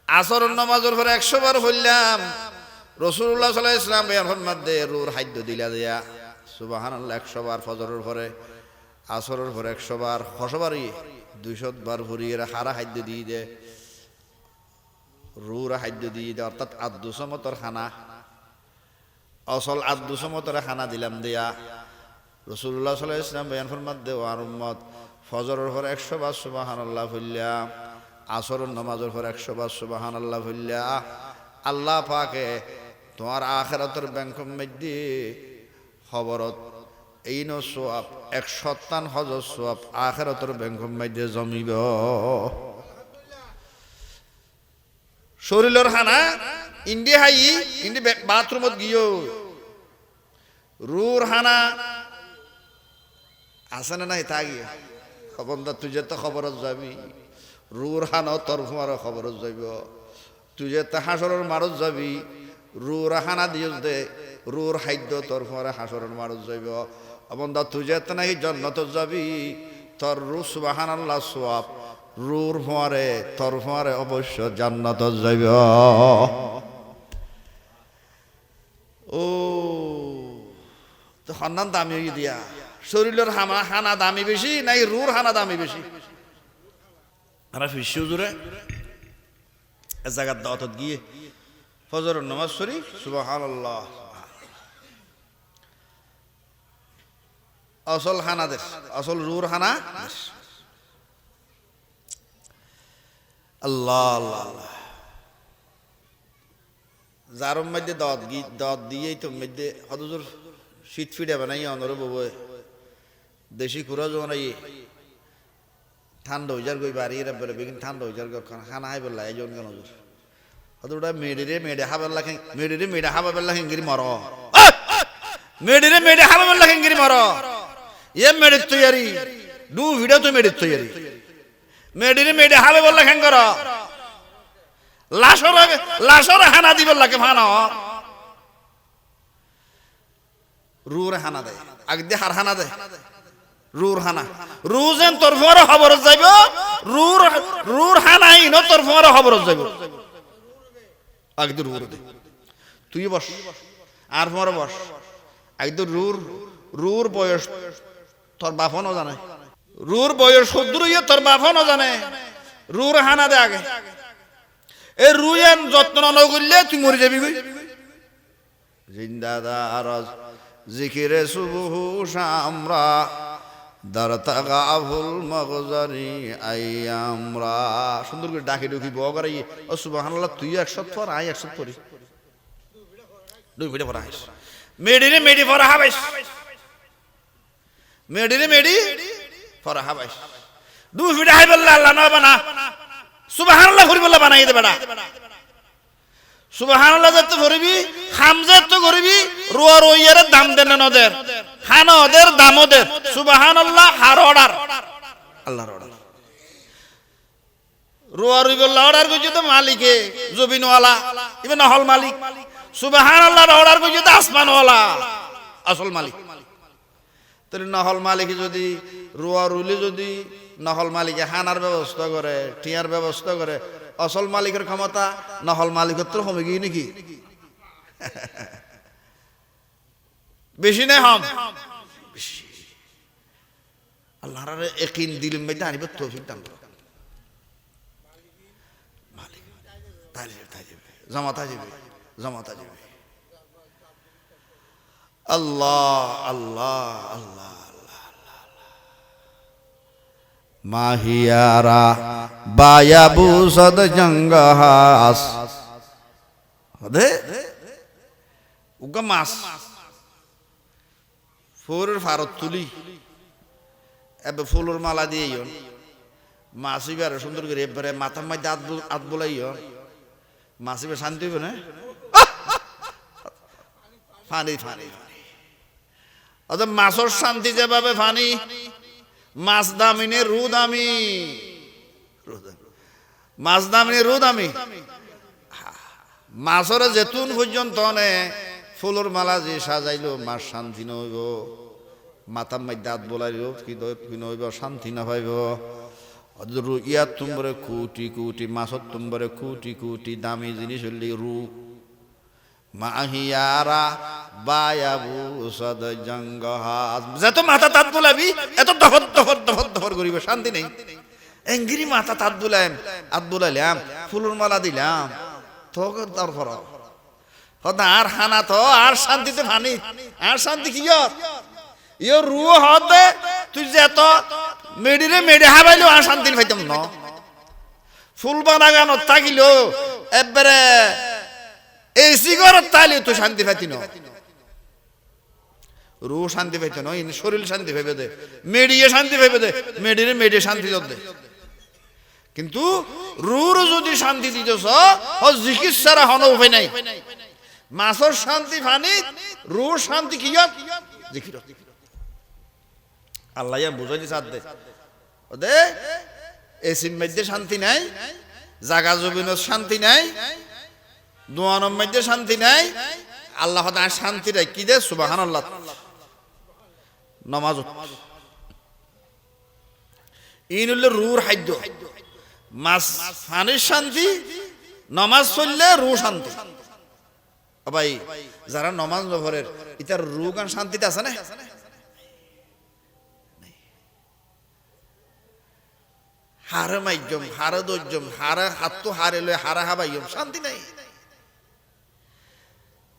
আসরের নামাজের পরে 100 বার পড়লাম রাসূলুল্লাহ সাল্লাল্লাহু আলাইহি ওয়াসাল্লাম বয়ান ফরমাতে রুর খাদ্য দিলা দিয়া সুবহানাল্লাহ 100 বার ফজরের পরে আসরের পরে 100 বার 100 বারই 200 বার ভরিয়ে হারা খাদ্য দিয়ে দে রুর খাদ্য দিয়ে দে অর্থাৎ আদু সমতর খানা আসল আদু সমতর খানা দিলাম দিয়া রাসূলুল্লাহ সাল্লাল্লাহু আলাইহি ওয়াসাল্লাম বয়ান ফরমাতে ওয়ার উম্মত ফজরের পরে 100 বার সুবহানাল্লাহ পড়লা আসরের নামাজের পরে 100 বার সুবহানাল্লাহ পড়লা আল্লাহ পাকে তোমার আখিরাতের ব্যাংকের মধ্যে খবরত এইনো সওয়াব 157 হাজার সওয়াব আখিরাতের ব্যাংকের মধ্যে জমিব শরীরের খানা ইন্ডি হাই ইন্ডি বাথরুমত গিয়ে রুর হানা আছে না নাই তা গিয়ে খবর তুই যে তো খবরত যাবি রুর হানা তোর ফুমার খবরত যাইব তুই যে হাসরের মারত যাবি রুর হানা দিও দে রুর খাদ্য তোর ফুমারে হাসরের মারত যাইব বন্ধা তুই যে নাকি জন্নত যাবি তোর রু সুবহানাল্লাহ সওয়াব রুর ফুমারে তোর ফুমারে অবশ্য জান্নাত যাইব ও তো হান্নান দামি দিয়া শরীরের হানা দামি বেশি নাই রুর হানা দামি বেশি আর ফিসু জুড়ে এক জায়গার দাওয়াতত গিয়ে ফজরের নামাজ পড়ি সুবহানাল্লাহ আসল হানা দেশ আসল রুর হানা দেশ আল্লাহ আল্লাহ আল্লাহ যার মধ্যে দাওয়াত দিয়েই তো মধ্যে হদুজুর শীত ফিডে বানাই অনর ববয় দেশি খুরা জমাই ঠান্ডা হয়ে যার গই বাড়ি এরা বেরোবে কিন্তু ঠান্ডা হয়ে যার খানা হাই বেলা এই জন কেন ওটা মেডে হাবার হেঙ্গিরি মর মেডে হাবার হেঙ্গিরি মর এ মেডে তৈরি দু ভিডিও তো মেডে তৈরি মেডে হাবে বললা হেঙ্গর লাশর হানা দিব লাগে ভানো রুর হানা দেয় আগ দিয়ে হার হানা দেয় রুর হানা রুজেন তোর ফোর খবর যাইব রুর হানাই ন তোর ফোর খবর যাইব আগ দিয়ে রুর দে তুই বস আর ফোর বস আগ দিয়ে রুর বয়স তোর বাপনও জানে রুর বয়স 70 তোর বাপনও জানে রুর হানা দে আগে এই রুয়ান যত্ন ন করলে তুই মরে যাবি কই জিন্দাদার জিকিরে সুবহু শামরা দারতাগাফুল মগজারি আইয়ামরা সুন্দর করে ডাকে ঢুকি বগারাই ও সুবহানাল্লাহ তুই 100 পর আই 100 পড়ি দুই ভিডিও পড়া আইস মেডিরে মেডি পড়া হাবাইস মেডিরে মেডি পড়া হাবাইস দুই ভিডিও হাই বললা আল্লাহ না বানা সুবহানাল্লাহ করি বললা বানাই দে বেটা সুবহানাল্লাহ যত করবি হামজা তো করবি রুয়া রইয়ার দাম দেন নদের খানা ওদের দাম ওদের সুবহানাল্লাহ হার অর্ডার আল্লাহর অর্ডার রুয়া রই বললা অর্ডার কইছে তো মালিকে জমিনওয়ালা ইবে নহল মালিক সুবহানাল্লাহর অর্ডার কইছে তো আসমানওয়ালা আসল মালিক তাহলে নহল মালিক যদি রুয়া রুলি যদি নহল মালিকে হানার ব্যবস্থা করে টিয়ার ব্যবস্থা করে আসল মালিকের ক্ষমতা নহল মালিকের তো কমে গিয়ে নাকি বেশি নাই হম আল্লাহর ইয়াকিন দিলের মধ্যে আনিব তৌফিক দান করুন মালিক জামাতা যাবে আল্লাহ আল্লাহ আল্লাহ মাহিয়ারা বায়াবু সদ জঙ্গহাস দে উগা মাস ফুলের ফারত তুলি এবে ফুলের মালা দিয়ে মাছ এবারে সুন্দর করে এবারে মাথার মধ্যে আত বলাই মাছ এবার শান্তি হবে না ফানি ফানি অর্থাৎ মাছের শান্তি যেভাবে ফানি মাছ দামি নে রু দামি মাছ দামি নে রু দামি মাছের যেতুন পর্যন্ত নে ফুলের মালা যে সাজাইলো মাছ শান্তি নইব মাথার মধ্যে দাঁত বলাইল কি নইব শান্তি না পাইব ইয়ার তুমরে কোটি কোটি মাছের তুমরে কোটি কোটি দামি জিনিস হইলে রু মাহিয়ারা বায়াবু সদ জঙ্গহাস যত মাথা তাত বলাবি এত দফর দফর দফর দফর করিব শান্তি নেই এঙ্গিরি মাথা তাত বলাম আত বলাইলাম ফুলের মালা দিলাম তো তারপর আর হানা তো আর শান্তিতে ভানি আর শান্তি কি ইয় রু হতে তুই যে এত মেডিরে মেডে হাবাইলো আর শান্তি পাইতাম ন ফুল বানাগান থাকিল এবারে এসি ঘরত তাইলে তো শান্তি পাইতি ন রু শান্তি পাইত ন শরীর শান্তি পাইবে দে মেডিয়ে শান্তি পাইবে দে মেডিরে মেডে শান্তি দে কিন্তু রুর যদি শান্তি দিতেছ ও জিকির ছাড়া হন উপায় নাই মাছের শান্তি ফানি রুর শান্তি কি জিকির আল্লাহ বুঝাই দিছে দে ওদে এসির মধ্যে শান্তি নাই জাগা জমিনের শান্তি নাই দোয়ানোর মধ্যে শান্তি নাই আল্লাহ শান্তি দেয় কি দে সুবহানাল্লাহ নামাজ ইন হইলে রুর খাদ্য মাছ ফানির শান্তি নমাজ চললে রু শান্তি ভাই যারা নমাজ নভরের ইতার রু গান শান্তিতে আছে না হারে মাইজম হারে দর্জম হারে হাত হারে লয় হারা হাবাইম শান্তি নাই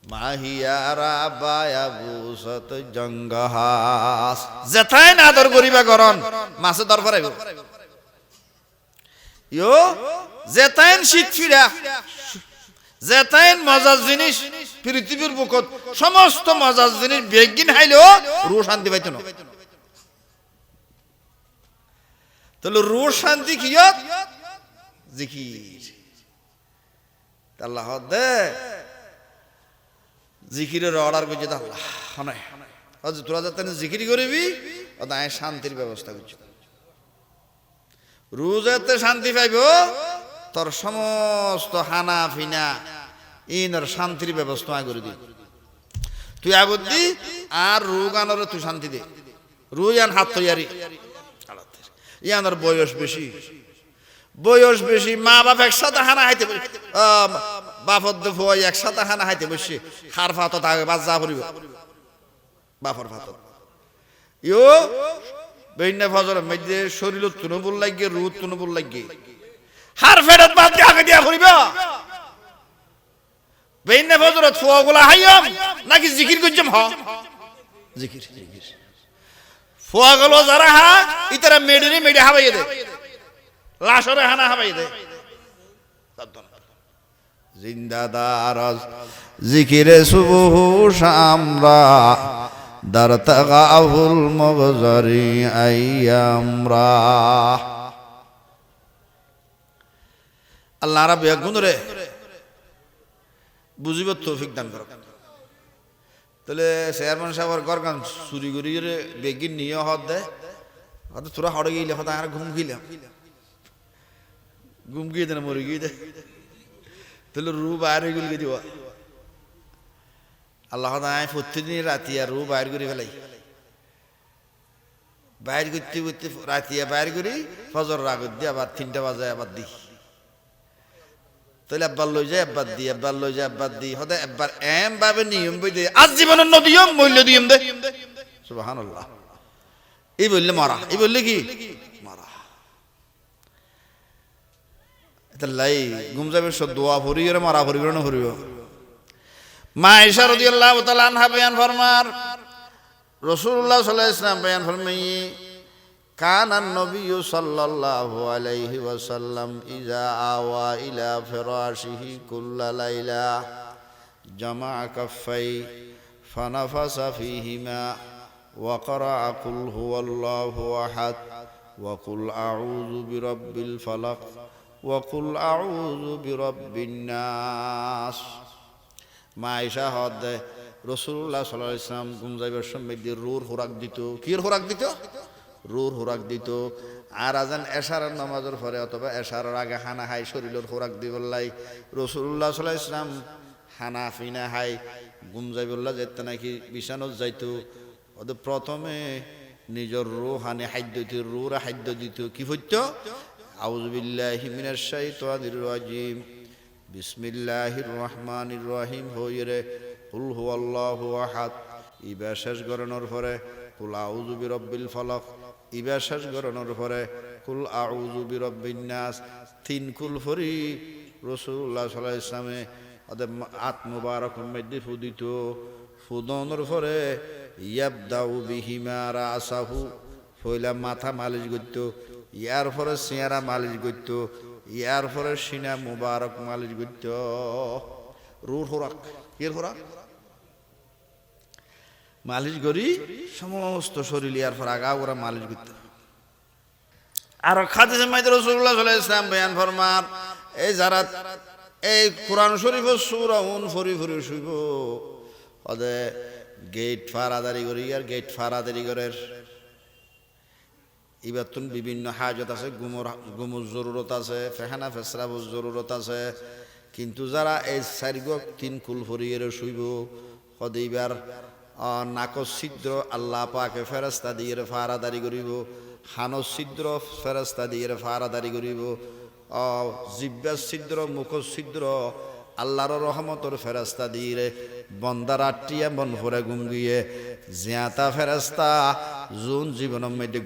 মাহিয়ারা বায়াবু সত জঙ্গহাস যেথায় না আদর করিবা গরন মাছে দরবার আইব ইয়ো যেথায় শীত ফিরা যেথায় মজার জিনিস পৃথিবীর বুকত সমস্ত মজার জিনিস বেগিন হাইলেও রু শান্তি পাইত না তাহলে রু শান্তি কি জিকির আল্লাহ দে জিকিরের অর্ডার করছে আল্লাহ তোরা যাতে জিকির করবি শান্তির ব্যবস্থা করছি রোজাতে শান্তি পাইব তোর সমস্ত হানা ফিনা ইনর শান্তির ব্যবস্থা করে দি তুই আবদ্ধি আর রোগানোর তুই শান্তি দে রোজান হাত তৈয়ারি ইয়ানোর বয়স বেশি মা বাপ একসাথে হানা হাইতে বাপর দুই একসাথে হানা হাইতে বসে হার ফাতত আগে বাজ যা পড়িব বাপর ফাতত ইও বেইনা ফজরের মধ্যে শরীর তুনবুল লাগিয়ে রুদ তুনবুল লাগিয়ে হার ফেরত বাদ দিয়ে আগে দিয়া ফুরিব বেইনে ফজরত ফুয়াগুলা হাইয়াম নাকি জিকির করছম হ জিকির জিকির ফুয়াগুলো যারা হা ইতারা মেডেরে মেডে হাবাইয়ে দে লাশরে হানা হাবাইয়ে দে জিন্দাদার জিকিরে সুবহ শামরা দার তাগাউল মগজারি আইয়ামরা আল্লাহ রাব্বি গুনরে বুঝিব তৌফিক দান করুক তাহলে চেয়ারম্যান সাহেবের গরগান চুরি করি বেগিন নিয়ে হত দে হয়তো তোরা হড়ে গিয়ে হয়তো আর ঘুম গিয়ে দে না মরে গিয়ে দে তাহলে রু বাইরে গুলি দিব আল্লাহ প্রতিদিন রাতি আর রু বাইর করে ফেলাই বাইর করতে করতে রাতি বাইর করি ফজর রাগত দিয়ে আবার 3টা বাজে আবার দিই তাহলে একবার লই যায় একবার দি একবার লই যায় একবার দি হতে একবার এম ভাবে নিয়ম বই দে আজ জীবনের নদিয়ম মূল্য দিয়ম দে সুবহানাল্লাহ এই বললে মারা এই বললে কি মারা এটা লাই ঘুম যাবে সব দোয়া ভরি করে মারা ভরি করে না ভরিব মা আয়েশা রাদিয়াল্লাহু তাআলা আনহা বয়ান ফরমার রাসূলুল্লাহ সাল্লাল্লাহু আলাইহি ওয়াসাল্লাম বয়ান ফরমাই কানা নবী সাল্লাল্লাহু আলাইহি ওয়াসাল্লাম ইজা আওয়া ইলা ফিরাশিহি কুল্লা লাইলা জামা কাফাই ফানাফাসা ফিহিমা ওয়া ক্বারাআ কুল হুয়াল্লাহু আহাদ ওয়া কুল আউযু বিরাব্বিল ফালাক ওয়া কুল আউযু বিরাব্বিন নাস মা আয়েশা হদ রাসূলুল্লাহ সাল্লাল্লাহু আলাইহি ওয়াসাল্লাম ঘুম যাইবার সময় রুর খোরাক দিত কি খোরাক দিত রুর খোরাক দিত আর আজান এশারের নামাজের পরে অথবা এশারের আগে হানা হাই শরীরের খোরাক দিবল্লাই রাসূলুল্লাহ সাল্লাল্লাহু আলাইহি ওয়াসাল্লাম হানা ফিনা হাই ঘুম যাইবল্লা যেতে নাকি বিছানত যাইতো ওদের প্রথমে নিজের রুহানি খাদ্য দিত রুরা খাদ্য দিত কি হইত আউযু বিল্লাহি মিনাশ শাইতানির রাজিম বিসমিল্লাহির রহমানির রহিম হইরে কুল হুয়াল্লাহু আহাদ ইবা শেষ গরনের পরে কুল আউযু বিরাব্বিল ফালাক ইবা শেষ গরনের পরে কুল আউযু বিরাব্বিন নাস 3 কুল ফরি রাসূলুল্লাহ সাল্লাল্লাহু আলাইহি ওয়াসাল্লামে ওদের আত মুবারক মধ্যে ফুদিত ফুদনের পরে ইয়াবদাউ বিহিমা রাসাহু ফইলা মাথা মালিশ করত ইয়ার পরে চেহারা মালিশ করত ইয়ার পরে সিনা মুবারক মালিশ করত রুর খোরাক এর খোরাক মালিশ করি সমস্ত শরীর ইয়ার পর আগা ওরা মালিশ করত আর খাদিজা মাইদ রাসূলুল্লাহ সাল্লাল্লাহু আলাইহি ওয়াসাল্লাম বয়ান ফরমার এই যারা এই কোরআন শরীফের সূরা ফরি ফরি শুইব ওদে গেট ফারাদারি করি আর গেট ফারাদারি করের ইবাতুন বিভিন্ন হাজত আছে গুমুর জরুরত আছে ফেহানা ফেসরাবুর জরুরত আছে কিন্তু যারা এই 4 গক 3 কুল ফরিয়ের শুইব হদিবার নাকস ছিদ্র আল্লাহ পাকে ফেরেশতা দিয়ে ফারাদারি করিব হানস ছিদ্র ফেরেশতা দিয়ে ফারাদারি করিব জিহ্বার ছিদ্র মুখ ছিদ্র আল্লাহর রহমতের ফেরেশতা দিয়ে বন্দার আটটিয়া মন ভরে ঘুম গিয়ে জিয়াতা ফেরেশতা জুন জীবনের মধ্যে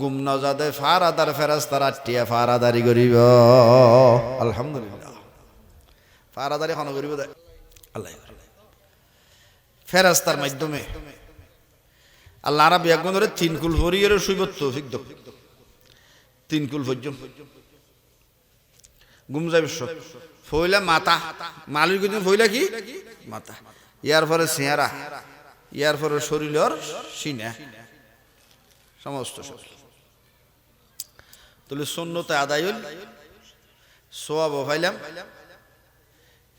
গুম নজা দে ফারাদার ফেরেশতার আটটিয়া ফারাদারি করিব আলহামদুলিল্লাহ ফারাদারি খন করিব দে আল্লাহ ফেরেশতার মাধ্যমে আল্লাহ রাব্বি একজনের 3 কুল ফরিয়ের শুইব তৌফিক দাও 3 কুল পর্যন্ত ঘুম যাবে সব ফইলা মাথা মালির কিন্তু ফইলা কি মাথা ইয়ার পরে চেহারা ইয়ার পরে শরীরের সিনা সমস্ত তাহলে সুন্নতে আদায় হইল সওয়াব পাইলাম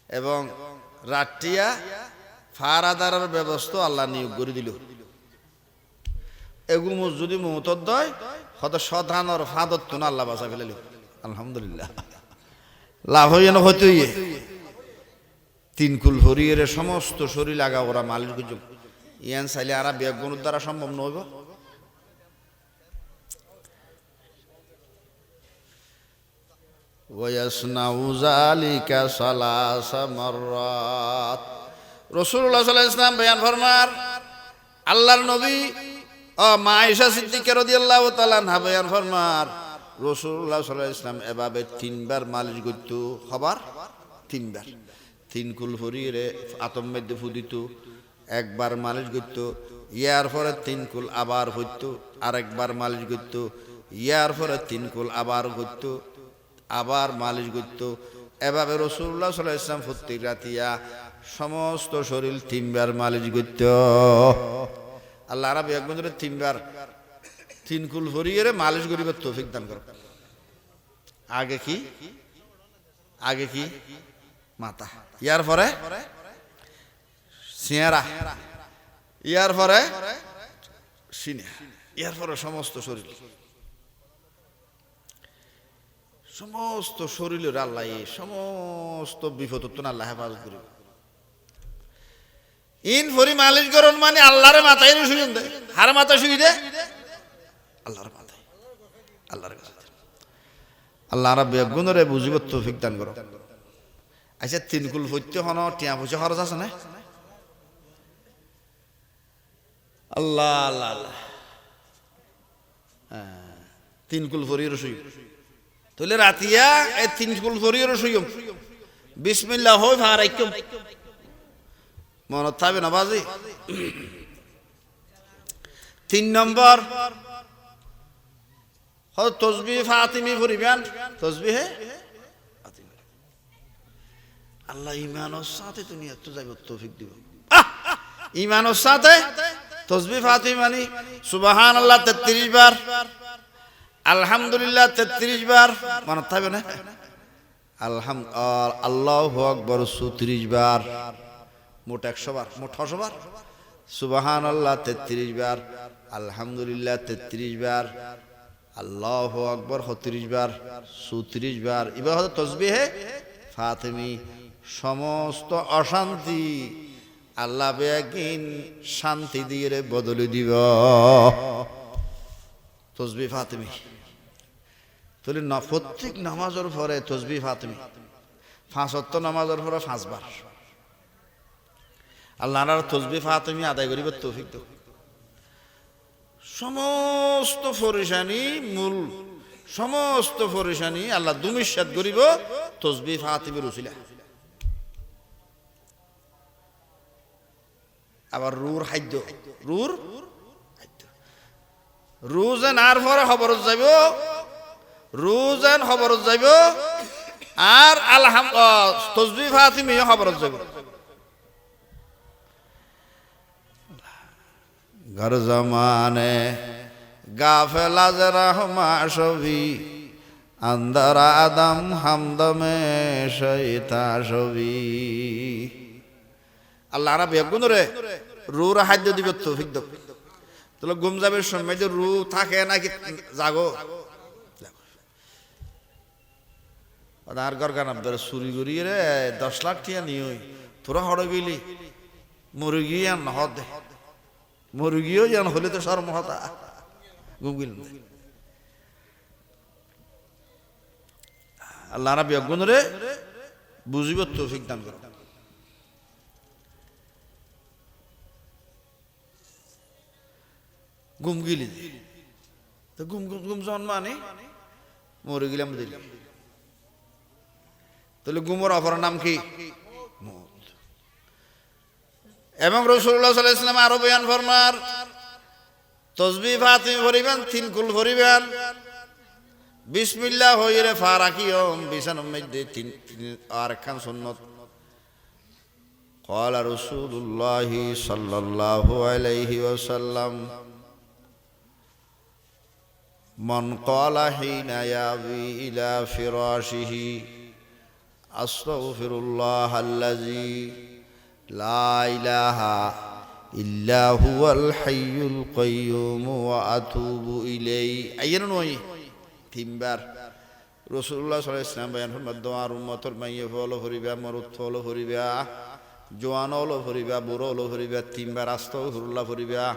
এবং রাটিয়া ফারাদারের ব্যবস্থা আল্লাহ নিয়োগ করে দিল এগুলো যদি মুহূর্তত দয় হয়তো সধানর ফাদত তো আল্লাহ বাঁচা ফেলে আলহামদুলিল্লাহ লাভ হইয়ে না হইতে হইয়ে 3 কুল হরিয়ের সমস্ত শরীর লাগা ওরা মালিশ গুজব ইয়ান চাইলে আর বেগুনের দ্বারা সম্ভব নইব ওয়াসনাউ যালিকা সালাসা মাররাত রাসূলুল্লাহ সাল্লাল্লাহু আলাইহি ওয়াসাল্লাম বয়ান ফরমার আল্লাহর নবী মা আয়েশা সিদ্দিকা রাদিয়াল্লাহু তাআলা আনহা বয়ান ফরমার রাসূলুল্লাহ সাল্লাল্লাহু আলাইহি ওয়াসাল্লাম এভাবে 3 বার মালিশ করত খবর 3 বার 3 কুল ফরিরে আতম মধ্যে ফুদিত একবার মালিশ করত ইয়ার পরে 3 কুল আবার হইতো আরেকবার মালিশ করত ইয়ার পরে 3 কুল আবার করত আবার মালিশ করত এভাবে রাসূলুল্লাহ সাল্লাল্লাহু আলাইহি ওয়াসাল্লাম প্রত্যেক রাতিয়া সমস্ত শরীর 3 বার মালিশ করত আল্লাহ রাব্বুল একবার 3 বার 3 কুল ফরিরে মালিশ করিবার তৌফিক দান করুন আগে কি মাথা ইয়ার পরে সিয়ারা ইয়ার পরে সিনে ইয়ার পরে সমস্ত শরীরের আল্লাহ সমস্ত বিপদ তো আল্লাহ হেফাজত করিব ইন ফরি মালিশ করুন মানে আল্লাহরে মাথায় শুইন দে হার মাথা শুই দে আল্লাহর মাথায় আল্লাহর কাছে আল্লাহ রাব্বুল গুণরে বুঝিব তৌফিক দান করো আচ্ছা 3 কুল ফইতে হন টিয়া পয়সা খরচ আছে না আল্লাহ আল্লাহ আল্লাহ 3 কুল ফরির শুই তাহলে রাতিয়া এই 3 কুল ফরির শুইম বিসমিল্লাহ হয় ফারাইকুম মনত থাকবে না বাজি 3 নম্বর হল তসবিহ ফাতিমি পড়িবেন তসবিহ ফাতিমি আল্লাহ ঈমানের সাথে দুনিয়া তো যাইব তৌফিক দিব ঈমানের সাথে তসবিহ ফাতিমি মানে সুবহানাল্লাহ 33 বার আলহামদুলিল্লাহ 33 বার মনে থাকবে না আল্লাহু আকবার 34 বার মোট 100 বার মোট 100 বার সুবহানাল্লাহ 33 বার আলহামদুলিল্লাহ 33 বার আল্লাহু আকবার 34 বার 34 বার এবার হলো তাসবিহে ফাতিমি সমস্ত অশান্তি আল্লাহ বেগিন শান্তি দিয়ে বদলে দিব তাসবিহ ফাতিমি তাহলে প্রত্যেক নামাজের পরে তাসবিহ ফাতিমি 5 ওয়াক্ত নামাজের পরে 5 বার আল্লাহর তাসবিহ ফাতিমি আদায় করিব তৌফিক দাও সমস্ত পরেশানি মূল সমস্ত পরেশানি আল্লাহ দুমিশাত করিব তাসবিহ ফাতিমির উসিলা আবার রুর হাদ্য রুর রুজান আর পরে খবর যাইব রুজান খবর যাইব আর তাসবিহ ফাতিমি খবর যাইব घर जमाने गाफिल आज रहमा शबी अंदर आदम हमद में शैता शबी আল্লাহ রাব্বুল বেগুন রে রুর হাদ্য দিব তৌফিক দাও তাহলে ঘুম যাবে সময় যে রু থাকে নাকি জাগো আর গরগান আব্দুল চুরি করি রে 10 লাখ টিয়া নিই তোরা হড় গেলি মুরগি আর নহদ মুরগিও যেন হলে তো শর্ম হতা গুগল আল্লাহ রাব্বুল বেগুন রে বুঝিব তৌফিক দান করো ঘুম গিলি তো ঘুম জন্মানে মরে গেলাম দিলি তাহলে ঘুমের অপর নাম কি মত এবং রাসূলুল্লাহ সাল্লাল্লাহু আলাইহি ওয়াসাল্লাম আরো বয়ান ফরমার তাসবিহ ফাতিমি পড়িবেন 3 কুল পড়িবেন বিসমিল্লাহ হইরে ফারাকিয়ম বিছানার মধ্যে 3 আর খান সুন্নাত قال رسول الله صلى الله عليه وسلم من قال حين يأوي إلى فراشه أستغفر الله الذي لا إله إلا هو الحي القيوم وأتوب إليه أين نوي تيمبر رسول الله صلى الله عليه وسلم بيان فرمى الدعاء رمتر من يفعل فريبا مرد فعل فريبا جوان أولو فريبا برو أولو فريبا تيمبر أستغفر الله فريبا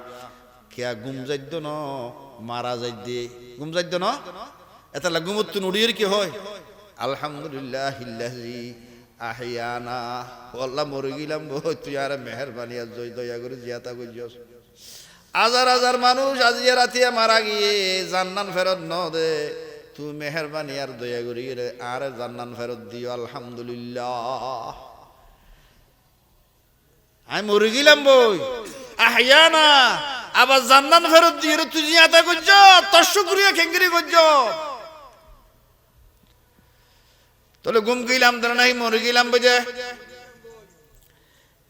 كيا গুম যাইদ ন মারা যাইদ গুম যাইদ ন এতলা গুমত নুড়ির কি হয় আলহামদুলিল্লাহিল্লাযী আহিয়ানা আল্লাহ মরে গেলাম তুই আর মেহেরবানি আর জয় দয়া করে জিয়াতা কইছস হাজার হাজার মানুষ আজিয়া রাতিয়া মারা গিয়ে জান্নাত ফেরত ন দে তুই মেহেরবানি আর দয়া করি আর জান্নাত ফেরত দিও আলহামদুলিল্লাহ। আমি মরে গেলাম বই আহয়ানা আবার জান্নাত ফেরত দিয়ে তুই জিয়াতা করছ তোর শুকরিয়া খেঙ্গিরি করছ। তাহলে গুম গেলাম তো নাই মরে গেলাম বুঝে।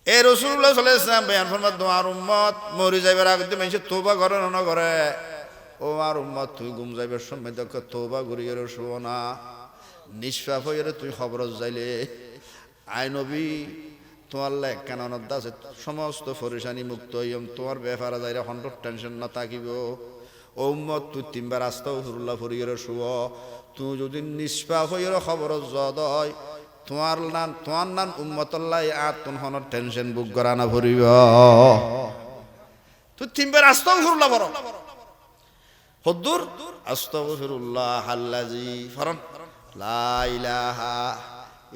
এ রাসূলুল্লাহ সাল্লাল্লাহু আলাইহি ওয়াসাল্লাম বয়ান ফরমাত তোমার উম্মত মরে যাইবার আগে মানুষ তওবা করে না করে। ও আর উম্মত তুই গুম যাইবার সময় দেখো তওবা করিয়ে শুও না, নিষ্পাপ হয়ে তুই খবর যাইলে আই নবী তোমার লাগ কেন আছে সমস্ত পরেশানি মুক্ত হইম তোমার ব্যাপারে যাইরা 100 টেনশন না থাকিব। ও উম্মত তুই 3 বার আস্তাগফিরুল্লাহ পড়িয়ে শুও। তুই যদি নিষ্পাপ হয়ে খবর জদ হয় তোমার নাম উম্মতুল্লাহ আর তোমার টেনশন বুক করা না ভরিব। তুই 3 বার আস্তাগফিরুল্লাহ পড়ো। হুদ্দুর আস্তাগফিরুল্লাহ আল্লাযী ফরন লা ইলাহা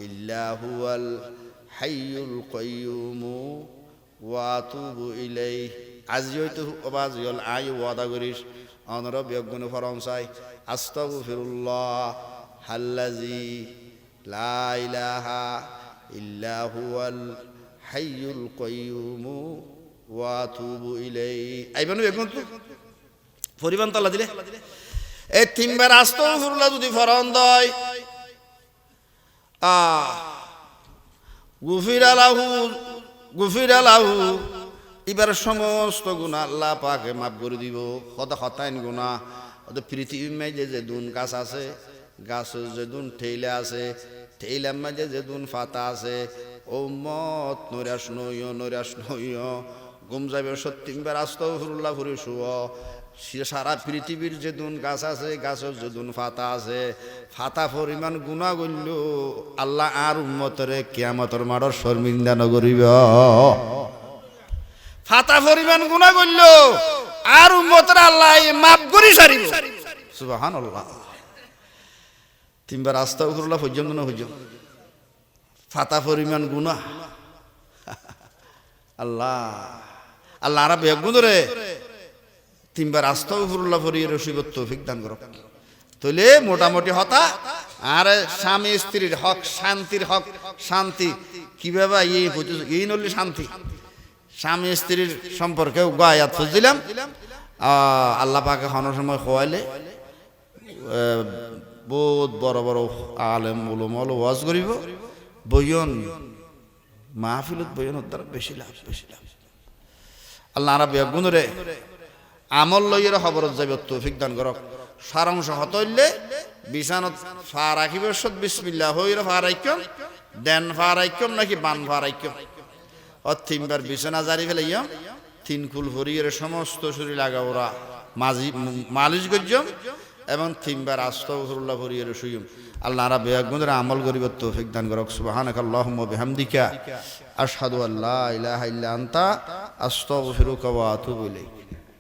ইল্লা হুয়াল হাইয়ুল কাইয়্যুম ওয়া আতুবু ইলাইহি। আজি হয়তো অবাজিল আই ওয়াদা করিস অনর বিয়গুণ ফরম চাই আস্তাগফিরুল্লাহ আল্লাযী লা ইলাহা ইল্লা হুয়াল হাইয়ুল কাইয়্যুম ওয়া আতুবু ইলাইহি। আইবানু এখন তো পরিমাণ তালা দিলে এই 3 বার আস্তাগফিরুল্লাহ যদি ফরন দেয় গুফিরা লাহু এবার সমস্ত গুনাহ আল্লাহ পাকে মাফ করে দিব। হতাইন গুনাহ ওদের পৃথিবীর মাঝে যে দুন গাছ আছে গাছের যে দুন ঠেইলা আছে ঠেইলার মাঝে যে দুন ফাতা আছে ও মত নৈরাশ নইয় গুম যাবে 3 বার আস্তাগফিরুল্লাহ করে শুও। সারা পৃথিবীর যে দুন গাছ আছে গাছের যে দুন ফাতা আছে ফাতা পরিমাণ গুনাহ করল আল্লাহ আর উম্মতরে কিয়ামতের মাঠে শর্মিন্দা নগরিব। ফাতা পরিমাণ গুনাহ করল আর উম্মতরে আল্লাহ মাফ করি সারিব। সুবহানাল্লাহ। 3 বার আস্তাগফিরুল্লাহ পর্যন্ত না হইজ ফাতা পরিমাণ গুনাহ আল্লাহ আল্লাহ আর বেগুনরে 3 বার আস্তাগফিরুল্লাহ পড়িয়ে রসিবত তৌফিক দান করো। তাহলে মোটামুটি হতা আর স্বামী স্ত্রীর হক শান্তির হক শান্তি কিভাবে এই নলি শান্তি স্বামী স্ত্রীর সম্পর্কেও আয়াত বুঝলাম। আল্লাহ পাকে হনার সময় খোয়াইলে বহুত বড় বড় আলেম উলামা ওয়াজ করিব বইয়ন মাহফিলত বইয়নের দ্বারা বেশি লাভ। আল্লাহ আর বেগুনরে আমল লইয়ের খবরত যাবে তৌফিক দান করক। সারাংশ হতইলে বিছানত ফা রাখিব সদ বিসমিল্লাহ হইরে ফা রাইকম দেন ফা রাইকম নাকি বান ফা রাইকম ও 3 বার বিছানা জারি ফেলাইম 3 কুল ভরিয়ের সমস্ত শরীর লাগা ওরা মালিশ গজ্জম এবং 3 বার আস্তাগফিরুল্লাহ ভরিয়ের শুইম। আল্লাহ আর বেগুনরে আমল করিব তৌফিক দান করক। সুবহানাকাল্লাহুম্মা বিহামদিকা আশহাদু আল্লা ইলাহা ইল্লা আনতা আস্তাগফিরুকা ওয়া আতুবু ইলাইক।